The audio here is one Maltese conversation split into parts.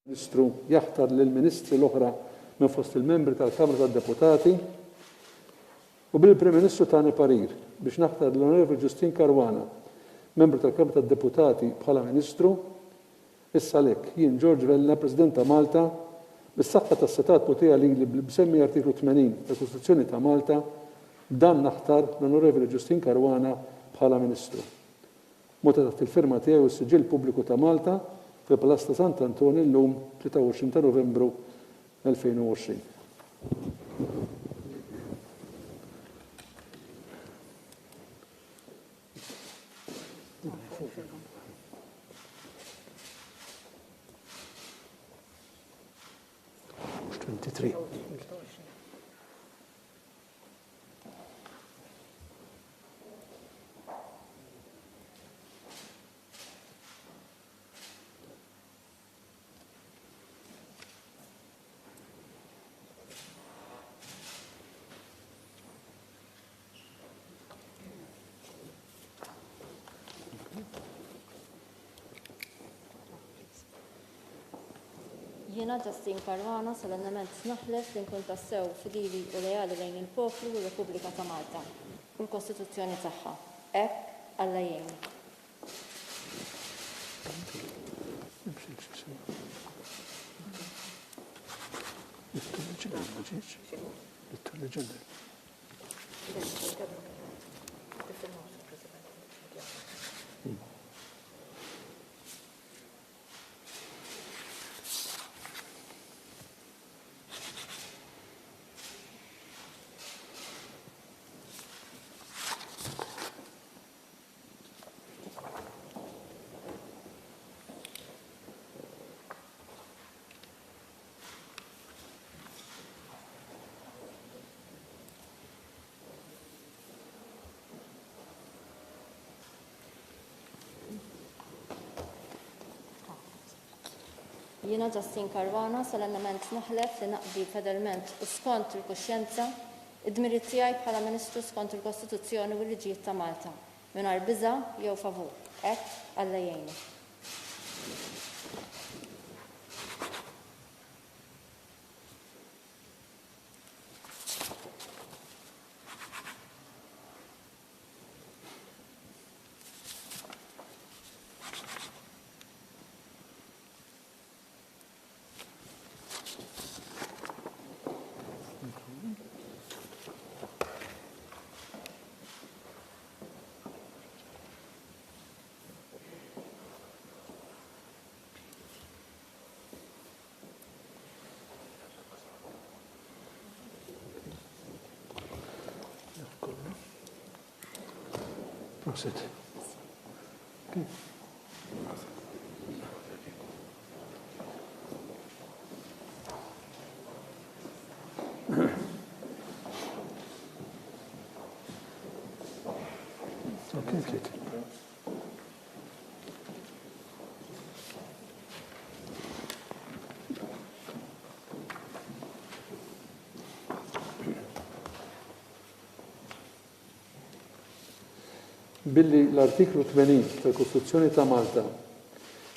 Ministru jaħtar lill-Ministri l-oħra minn fost il-membri tal-Kamra tad-Deputati u bil-Prim Ministru tagħni parir biex naħtar l-Onorevoli Justin Caruana, membru tal-Kamra tad-Deputati bħala Ministru, issa lek jien George Vella, President ta' Malta, bis-saħħa tas-setat potija li bsemmi artiklu 80 tal-Kostituzzjoni ta' Malta, dan naħtar l-Onorevoli Justin Caruana bħala Ministru. Mota taħt il-firma tiegħu u s-siġil pubbliku ta' Malta fil-Palazz ta' Sant'Antonio llum 23 ta' Novembru 2020. Jiena Justin Caruana solennement naħlef li nkun tassew fidili u lejali lejn il-poplu u r-Repubblika ta' Malta u l-Kostituzzjoni tagħha. Hekk Alla jgħinni. Jiena Justin Caruana solennement naħlef li naqdi fedelment u skont il-kuxjenza id-dmirijiet tiegħi bħala Ministru skont il-Kostituzzjoni u l-liġijiet ta' Malta mingħajr biża' jew favur. Hekk Alla jgħinni. Prosit. Okay. Okay, good. Billi l-artiklu 80 tal-Kostituzzjoni ta' Malta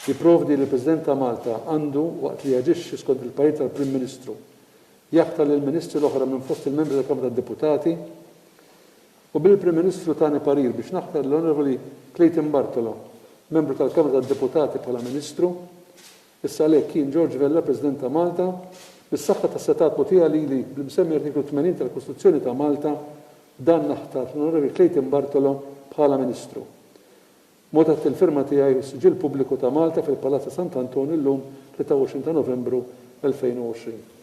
jipprovdi li l-President ta' Malta għandu waqt li jaġixxi skont il-parir tal-Prim Ministru jaħtar lill-Ministri l-oħra minn fost il-membri tal-Kamra tad-Deputati u bil-Prim Ministru tagħni parir biex naħtar l-Onorevoli Clayton Bartolo, membru tal-Kamra tad-Deputati bħala Ministru, issa lek kien George Vella, President ta' Malta, bis-saħħa tas-setat potija lili bl-msemmi artiklu 80 tal-Kostituzzjoni ta' Malta, dan naħtar l-Onorevoli Clayton Bartolo bħala Ministru. Mota il-firma tiegħi u s-siġil pubbliku ta' Malta fil-Palazz ta' Sant'Antonio llum 23 ta' Novembru 2020.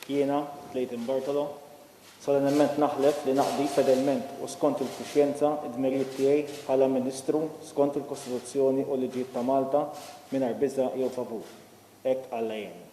Jiena, Clayton Bartolo, solennement naħlef li naqdi fedelment u skont il-kuxjenza id-dmirijiet tiegħi bħala Ministru skont il-Kostituzzjoni u l-liġijiet ta' Malta mingħajr biża' jew favur. Hekk Alla jgħinni.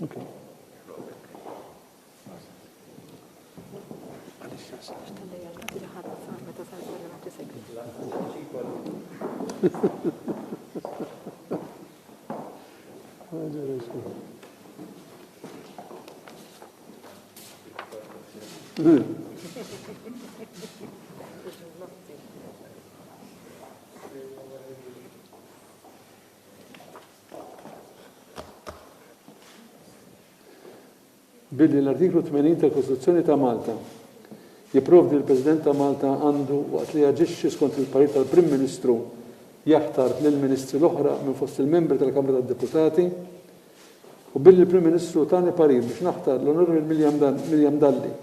Okay. Billi l-artiklu 80 tal-Kostituzzjoni ta' Malta jipprovdi l-President ta' Malta għandu waqt li jaġixxi skont il-parir tal-Prim Ministru jaħtar lill-Ministri l-oħra minn fost il-membri tal-Kamra tad-Deputati u billi l-Prim Ministru tani parir biex naħtar l-Onorevoli Miriam Dalli,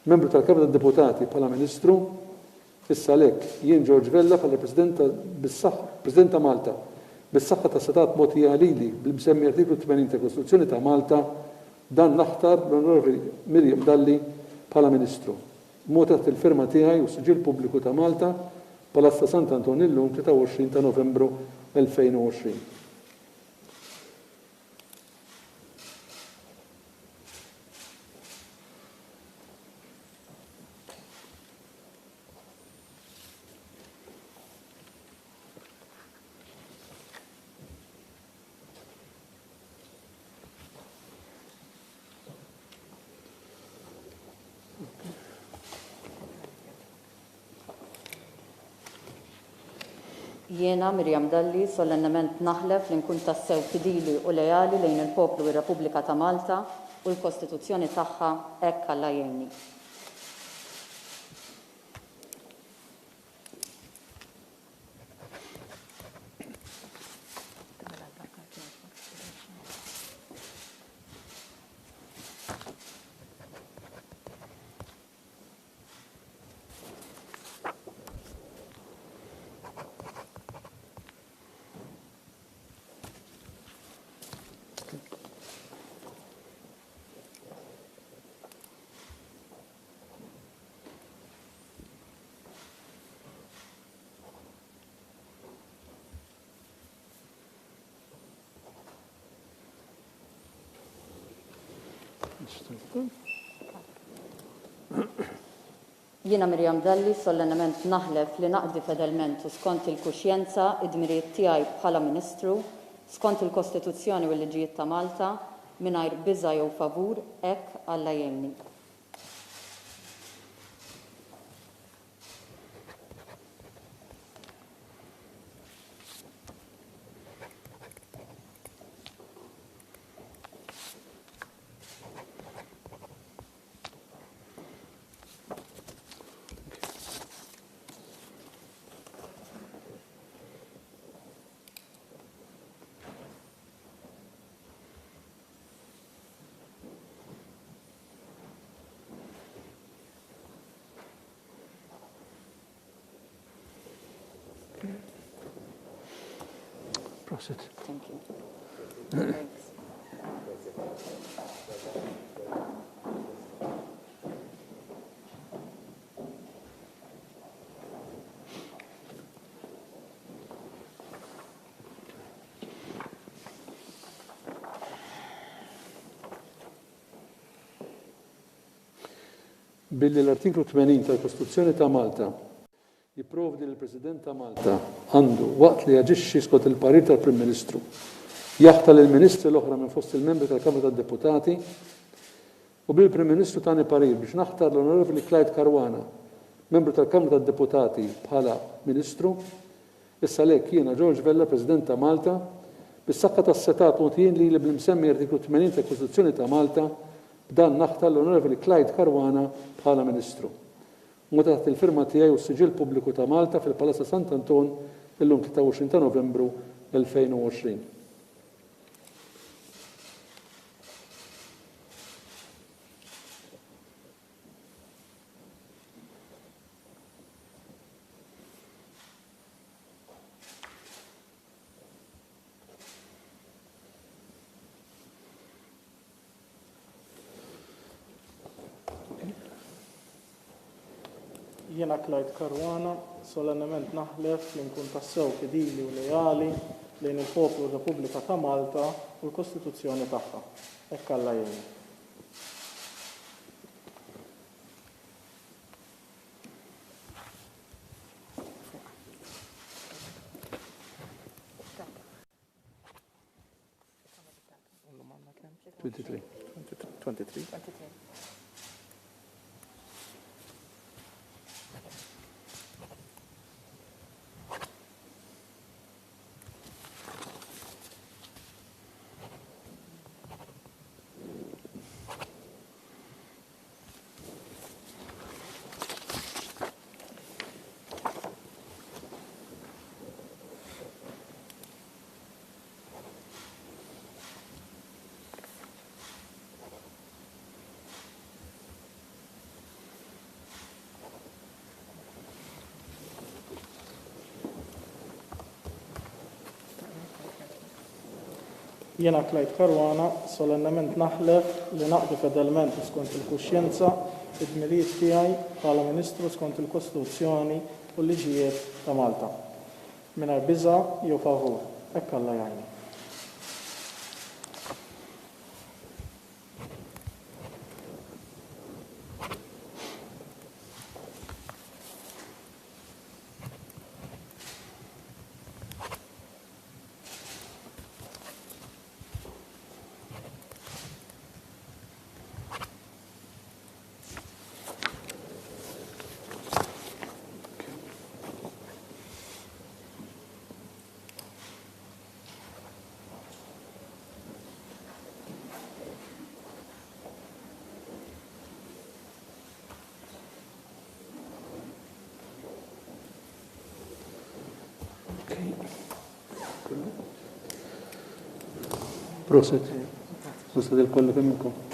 membru tal-Kamra tad-Deputati bħala Ministru, issa lek jien George Vella bħala President ta' Malta bis-saħħa ta' setat mogħtija lili bil-msemmi artiklu 80 tal-Kostituzzjoni ta' Malta dan naħtar l-Onorevoli Miriam Dalli bħala Ministru. Mod taħt il-firma tiegħi u s-Siġil Pubbliku ta' Malta Palazza Sant'Antonio llum 23 ta' Novembru 2020. Jiena Miriam Dalli solennement naħlef li nkun tassew fidili u lejali lejn il-poplu u r-Repubblika ta' Malta u l-Kostituzzjoni tagħha hekk Alla jgħinni. Jiena Miriam Dalli solennement naħlef li naqdi fedelment u skont il-kuxjenza id-dmirijiet tiegħi bħala Ministru skont il-Kostituzzjoni u l-liġijiet ta' Malta mingħajr biża' jew favur hekk Alla jgħinni. Prosit. Thank you. Thanks. Billi l-artiklu 80 tal-Kostituzzjoni ta' Malta jipprovdi l-President ta' Malta għandu waqt li jaġixxi skont il-parir tal-Prim Ministru jaħtar lill-Ministri l-oħra minn fost il-membri tal-Kamra tad-Deputati u bil-Prim Ministru tani parir biex naħtar l-Onorevoli Clyde Caruana, membru tal-Kamra tad-Deputati bħala Ministru, issa lek jiena George Vella, President ta' Malta, bis-saħħa tas-setat mogħtijin li bil-msemmi artiklu 80 tal-Kostituzzjoni ta' Malta b'dan naħtar l-Onorevoli Clyde Caruana bħala Ministru. Mod taħt il-firma tiegħi u s-Siġil Pubbliku ta' Malta fil-Palazza Sant'Anton illum 23 ta' Novembru 2020. Jiena Clyde Caruana solennement naħlef li nkun tassew fidili u lejali lejn il-poplu u r-Repubblika ta' Malta u l-Kostituzzjoni tagħha. Hekk Alla jgħin. Twenty-three. 23. Jiena Klajt Karwana solennement naħlef li naqdi fedelment skont il-kuxjenza id-dmirijiet tiegħi bħala Ministru skont il-Kostituzzjoni u l-liġijiet ta' Malta. Mingħajr biża' jew favur. Hekk Alla jgħinni. Proset. Proset il-kollu kemm inkom.